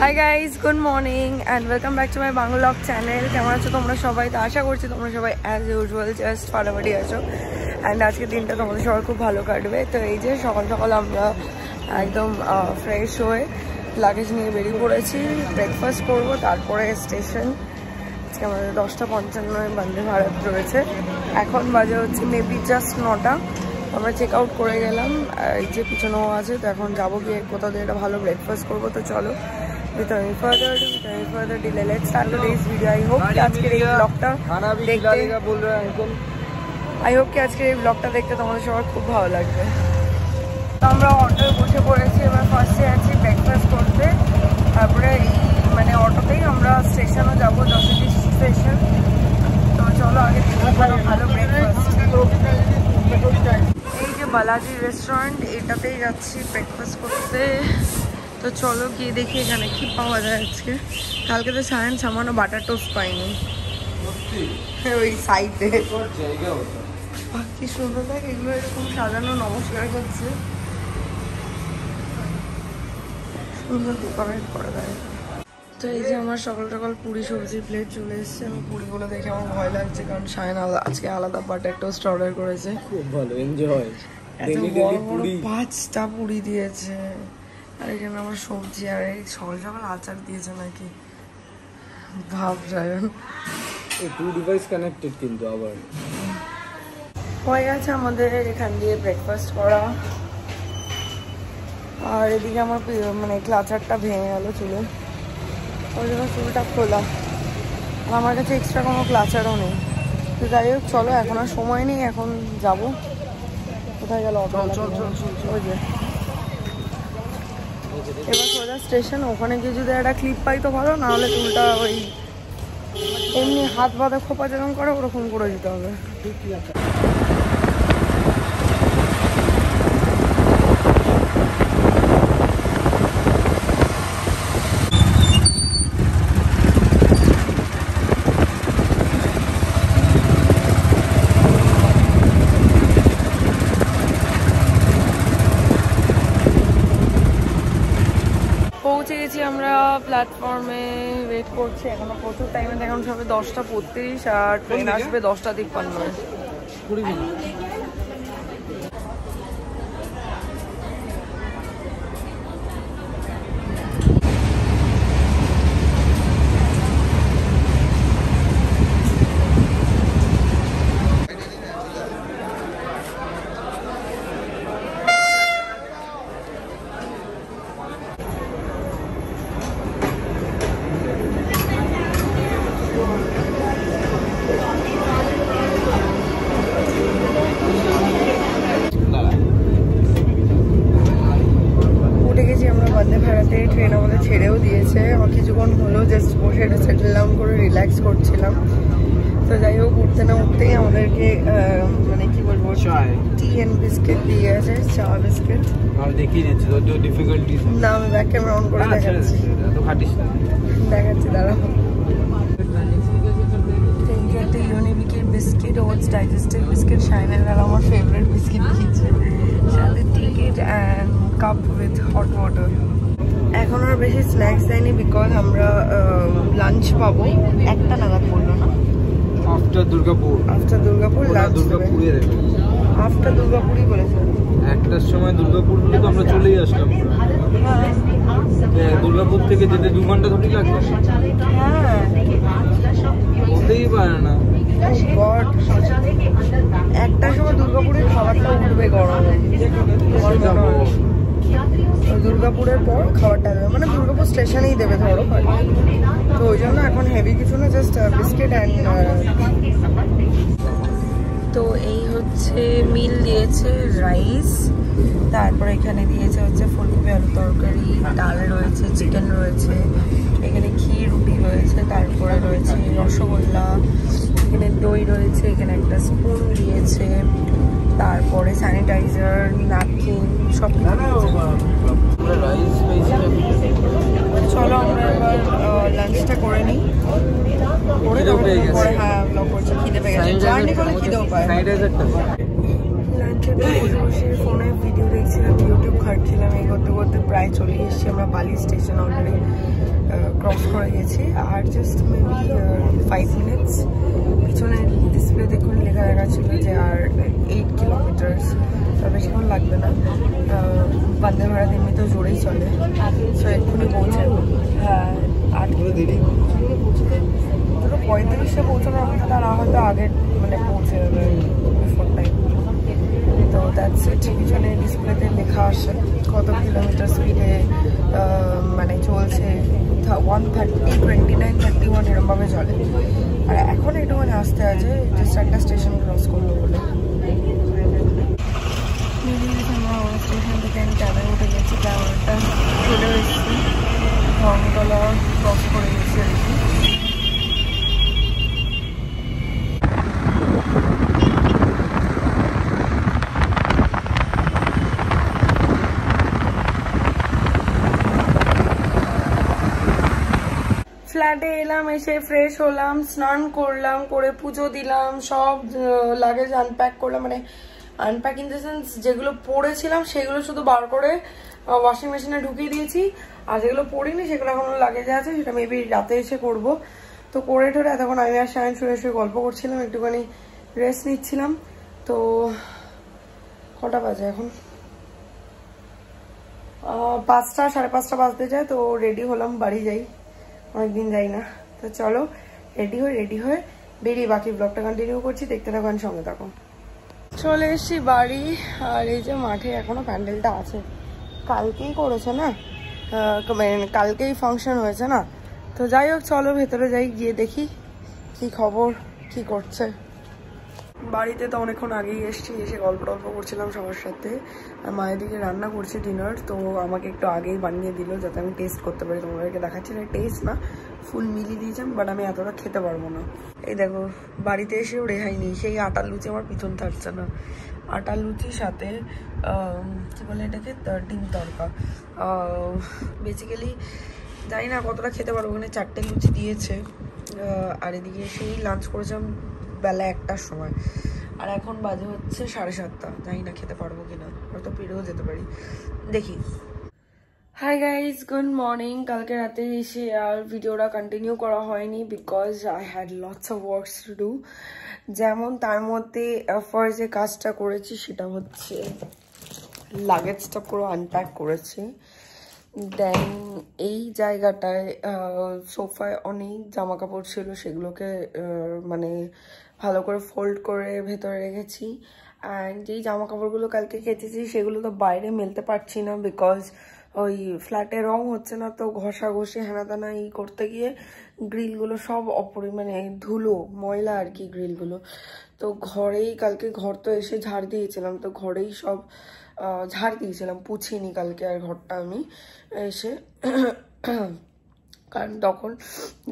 Hi guys, good morning and welcome back to my Bangla blog channel. কেমন আছো তোমরা সবাই? তো আশা করছি তোমরা সবাই অ্যাজ ইউজুয়াল জাস্ট ফাটাফাটি আছো অ্যান্ড আজকের দিনটা তোমাদের সবার খুব ভালো কাটবে। তো এই যে সকাল সকাল আমরা একদম ফ্রেশ হয়ে লাগেজ নিয়ে বেরিয়ে পড়েছি, ব্রেকফাস্ট করবো, তারপরে স্টেশন। আজকে আমাদের 10:55 বন্দে ভারত রয়েছে। এখন বাজে হচ্ছে মেবি জাস্ট 9টা। আমরা চেক আউট করে গেলাম, এই যে পিছনেও আছে। তো এখন যাবো গিয়ে কোথাও দিয়ে একটা ভালো ব্রেকফাস্ট করবো। তো চলো, without any further delay, let's start today's video. I hope कि আজকের এই ব্লগটা দেখতে তোমাদের সবার খুব ভালো লাগবে। তো আমরা অটোয় বসে পড়েছি, এবার ফার্স্টে আছি ব্রেকফাস্ট করতে, তারপরে এই মানে অটোতেই আমরা স্টেশনও যাবো, যশোর স্টেশন। তো চলো আগে ভালো ব্রেকফাস্ট। এই যে বালাজি রেস্টুরেন্ট, এটাতেই যাচ্ছি ব্রেকফাস্ট করতে। তো চলো গিয়ে দেখি এখানে কি পাওয়া যায় আজকে। কালকে তো সামান্য বাটার টোস্ট পাইনি ওই সাইডে। কি সুন্দর দেখ, এগুলো এরকম সাজানো, নমস্কার করছে, সুন্দর ডেকোরেট করে দেয়। তো এই যে আমার সকাল সকাল পুরি সবজির প্লেট চলে এসছে। আমি পুরিগুলো দেখে আমার ভয় লাগছে, কারণ সায়ন আজকে আলাদা বাটার টোস্ট অর্ডার করেছে। খুব ভালো এনজয়। এত বড় বড় 5টা পুরি দিয়েছে, আর এখানে আমার সবজি, আর এই সকাল সকাল আচার দিয়েছে নাকি, ভাব সায়ন। এই টু ডিভাইস কানেক্টেড কিন্তু আবার হয়ে গেছে আমাদের এখান দিয়ে ব্রেকফাস্ট করা। আর এদিকে আমার মানে ক্লাচারটা ভেঙে গেল চুলে, ওই জন্য চুলটা খোলা। আর আমার কাছে এক্সট্রা কোনো ক্লাচারও নেই। তো যাই হোক চলো, এখন আর সময় নেই, এখন যাব। কোথায় গেল অটো? ওই যে এবার সোজা স্টেশন। ওখানে গিয়ে যদি একটা ক্লিপ পাই তো ভালো, নাহলে চুলটা ওই এমনি হাত বাঁধা খোপা যেরকম করে ওরকম করে দিতে হবে। পৌঁছে গেছি আমরা প্ল্যাটফর্মে, ওয়েট করছি এখনো প্রচুর টাইমে। এখন সবে 10:35 আর ট্রেন আসবে 10:53। ট্রেন আমাদের ছেড়েও দিয়েছে। আমার কিছুক্ষণ হলো জাস্ট বসে একটু সেটেল ডাউন করে রিল্যাক্স করছিলাম। তো যাই হোক, উঠতে না উঠতেই আমাদেরকে মানে কি বলবো, টি এন্ড বিস্কিট দিয়ে গেছে, চা বিস্কিট। না, আমি ব্যাক ক্যামেরা অন করে দেখাচ্ছি, দাঁড়াও। একটা ইউনিবিকের বিস্কিট, ওটস ডাইজেস্টিভ বিস্কিট, শাইনের আর আমার ফেভারিট বিস্কিট দিয়েছে, সাথে ticket and cup with hot water. এখন আর বেশি স্ন্যাক্স দেয়নি, বিকজ আমরা লাঞ্চ পাবো 1টা নাগাদ, বললো না? আফটার দুর্গাপুর লাঞ্চ দেবে। আফটার দুর্গাপুরই বলেছে। 1টার সময় দুর্গাপুর হলে তো আমরা চলেই আসলাম। দুর্গাপুর থেকে যেতে 2 ঘন্টা ধরে লাগবে। হ্যাঁ, হতেই পারে না। 1টার সময় দুর্গাপুরের খাবারটা উঠবে গরমে। দুর্গাপুরের পর খাবারটা দেবে, মানে দুর্গাপুর স্টেশনেই দেবে ধরো। তো ওই জন্য এখন হেভি কিছু না, জাস্ট বিস্কিট অ্যান্ড। তো এই হচ্ছে মিল দিয়েছে, রাইস, তারপর এখানে দিয়েছে হচ্ছে ফুলকপি আলু তরকারি, ডাল রয়েছে, চিকেন রয়েছে, এখানে ক্ষীর রুটি রয়েছে, তারপরে রয়েছে রসগোল্লা, এখানে দই রয়েছে, এখানে একটা স্পুন দিয়েছে, তারপরে স্যানিটাইজার, ন্যাপকিন, সব চলো আমরা এবার লাঞ্চটা করে নিই। হ্যাঁ, ব্লগ করছে, খিদে পেয়ে গেছে, জার্নি করলে খিদেও পায়। লাঞ্চের বসে বসে ফোনে ভিডিও দেখছিলাম, ইউটিউব ঘাটছিলাম, এই করতে করতে প্রায় প্রায় চলে এসেছি আমরা, বালি স্টেশন অলরেডি ক্রস করে গেছি। আর জাস্ট মেবি 5 মিনিটস। পিছনে ডিসপ্লে দেখুন লেখা দেখাচ্ছিল যে আর 8 কিলোমিটার্স, বেশিক্ষণ লাগবে না। বন্দে ভারত এমনিতেও জোরেই চলে, সো এক্ষুনি পৌঁছে। হ্যাঁ 8 35-এ পৌঁছানোর অপেক্ষা, তারা হয়তো আগে মানে পৌঁছে যাবে বিফোর টাইম। তো দ্যাটস ইট। পিছনে ডিসপ্লেতে লেখা আসে কত কিলোমিটার স্পিডে মানে চলছে, 130, 29, 31 এরমভাবে চলে। আর এখন একটু মানে আসতে আছে, জাস্ট একটা স্টেশন ক্রস করলো বলে। আমরা স্টেশন থেকে আমি ক্যাবে উঠে গেছি, ক্যামেরাটা চলে এসেছি, ধর্মতলা ক্রস করে গেছি আর কি। ফ্ল্যাটে এলাম, এসে ফ্রেশ হলাম, স্নান করলাম, করে পুজো দিলাম, সব লাগেজ আনপ্যাক করলাম, মানে আনপ্যাক ইন দ্য সেন্স যেগুলো পরেছিলাম সেগুলো শুধু বার করে ওয়াশিং মেশিনে ঢুকিয়ে দিয়েছি, আর যেগুলো পরিনি সেগুলো এখনো লাগেজে আছে, সেটা মেবি রাতে এসে করব। তো করে টোরে এতক্ষণ আমি আর সায়ন শুয়ে শুয়ে গল্প করছিলাম, একটুখানি রেস্ট নিচ্ছিলাম। তো কটা বাজে এখন? 5টা, 5:30 বাজতে যায়। তো রেডি হলাম, বাড়ি যাই, অনেকদিন যাই না। তো চলো রেডি হয়ে বেরিয়ে বাকি ব্লগটা কন্টিনিউ করছি, দেখতে থাকো, সঙ্গে থাকো। চলে এসছি বাড়ি, আর এই যে মাঠে এখনো প্যান্ডেলটা আছে, কালকেই করেছে না, কালকেই ফাংশন হয়েছে না। তো যাই হোক চলো ভেতরে যাই, গিয়ে দেখি কি খবর, কি করছে। বাড়িতে তো অনেকক্ষণ আগেই এসছি, এসে গল্প করছিলাম সবার সাথে। আর মায়ের দিকে রান্না করছে ডিনার, তো আমাকে একটু আগেই বানিয়ে দিল যাতে আমি টেস্ট করতে পারি। তোমাদেরকে দেখাচ্ছি না, টেস্ট না, ফুল মিলিয়ে দিয়েছেন, বাট আমি এতটা খেতে পারবো না। এই দেখো বাড়িতে এসেও রেহাই নেই, সেই আটার লুচি আমার পিছন থাকছে না। আটার লুচির সাথে কি বলে এটাকে, ডিম তড়কা। বেসিক্যালি জানি না কতটা খেতে পারবো, ওখানে 4টে লুচি দিয়েছে। আর এদিকে সেই লাঞ্চ করেছিলাম বেলা 1টার সময়, আর এখন বাজে হচ্ছে 7:30। জানি না খেতে পারবো কিনা, হয়তো পেরেও যেতে পারি, দেখি। Hi guys, good morning. কালকে রাতে এসে আর ভিডিওটা কন্টিনিউ করা হয়নি, because I had lots of works to do. যেমন তার মধ্যে ফার্স্ট যে কাজটা করেছি সেটা হচ্ছে লাগেজটা পুরো আনপ্যাক করেছি। দেন এই জায়গাটায় সোফায় অনেক জামা কাপড় ছিল, সেগুলোকে মানে ভালো করে ফোল্ড করে ভেতরে রেখেছি। অ্যান্ড যেই জামা কাপড়গুলো কালকে কেচেছি সেগুলো তো বাইরে মেলতে পারছি না, বিকজ ওই ফ্ল্যাটে রং হচ্ছে না, তো ঘষাঘষি হেনাতেনা এই করতে গিয়ে গ্রিলগুলো সব মানে ধুলো ময়লা আর কি গ্রিলগুলো। তো ঘরেই কালকে, ঘর তো এসে ঝাড় দিয়েছিলাম, তো ঘরেই সব ঝাড় দিয়েছিলাম, পুছিনি কালকে আর ঘরটা আমি এসে। কারণ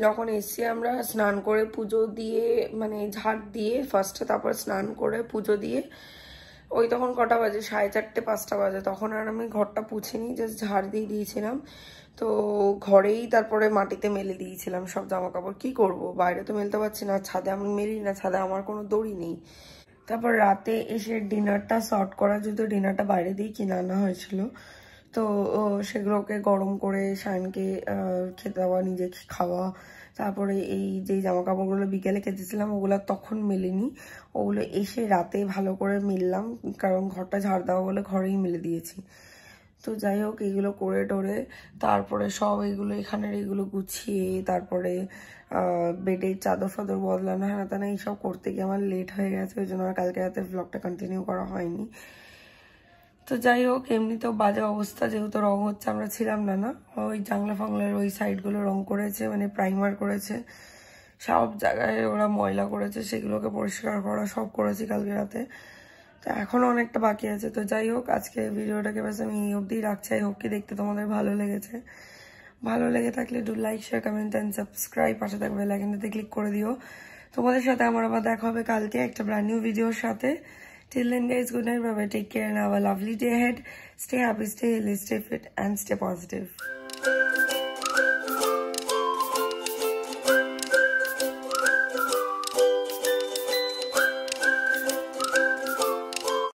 যখন এসছি আমরা স্নান করে পুজো দিয়ে, মানে ঝাড় দিয়ে ফার্স্টে, তারপর স্নান করে পুজো দিয়ে ওই তখন কটা বাজে, 4:30, 5টা বাজে। তখন আর আমি ঘরটা পুছিনি, জাস্ট ঝাড় দিয়ে দিয়েছিলাম। তো ঘরেই তারপরে মাটিতে মেলে দিয়েছিলাম সব জামা কাপড়। কি করব, বাইরে তো মেলতে পারছি না, ছাদে আমি মেলি না, ছাদে আমার কোনো দড়ি নেই। তারপর রাতে এসে ডিনারটা সর্ট করা, যেহেতু ডিনারটা বাইরে দিয়ে কিনে আনা হয়েছিল, তো সেগুলোকে গরম করে শায়নকে খেতে দেওয়া, নিজে খাওয়া। তারপরে এই যেই জামা কাপড়গুলো বিকেলে কেচেছিলাম ওগুলো তখন মেলিনি, ওগুলো এসে রাতে ভালো করে মিললাম, কারণ ঘরটা ঝাড় দেওয়া বলে ঘরেই মেলে দিয়েছি। তো যাই হোক এইগুলো করে টোরে তারপরে সব এইগুলো এখানের এইগুলো গুছিয়ে, তারপরে বেডের চাদর ফাদর বদলানো, হেনাতেনা এইসব করতে গিয়ে আমার লেট হয়ে গেছে, ওই জন্য আর কালকে রাতে ব্লগটা কন্টিনিউ করা হয়নি। তো যাই হোক এমনিতেও বাজে অবস্থা, যেহেতু রং হচ্ছে, আমরা ছিলাম না, ওই জাংলা ফাংলার ওই সাইডগুলো রং করেছে, মানে প্রাইমার করেছে, সব জায়গায় ওরা ময়লা করেছে, সেগুলোকে পরিষ্কার করা সব করেছি কালকে রাতে। তো এখনও অনেকটা বাকি আছে। তো যাই হোক আজকে ভিডিওটাকে ব্যাস আমি এই অবধি রাখছি। আই হোপ কি দেখতে তোমাদের ভালো লেগেছে। ভালো লেগে থাকলে do like, share, comment and subscribe, পাশে থাকবে বেল আইকনটাতে ক্লিক করে দিও। তোমাদের সাথে আমার আবার দেখা হবে কালকে একটা ব্র্যান্ড নিউ ভিডিওর সাথে। Till then guys, good night, bye bye, take care and have a lovely day ahead. Stay happy, stay healthy, stay fit and stay positive.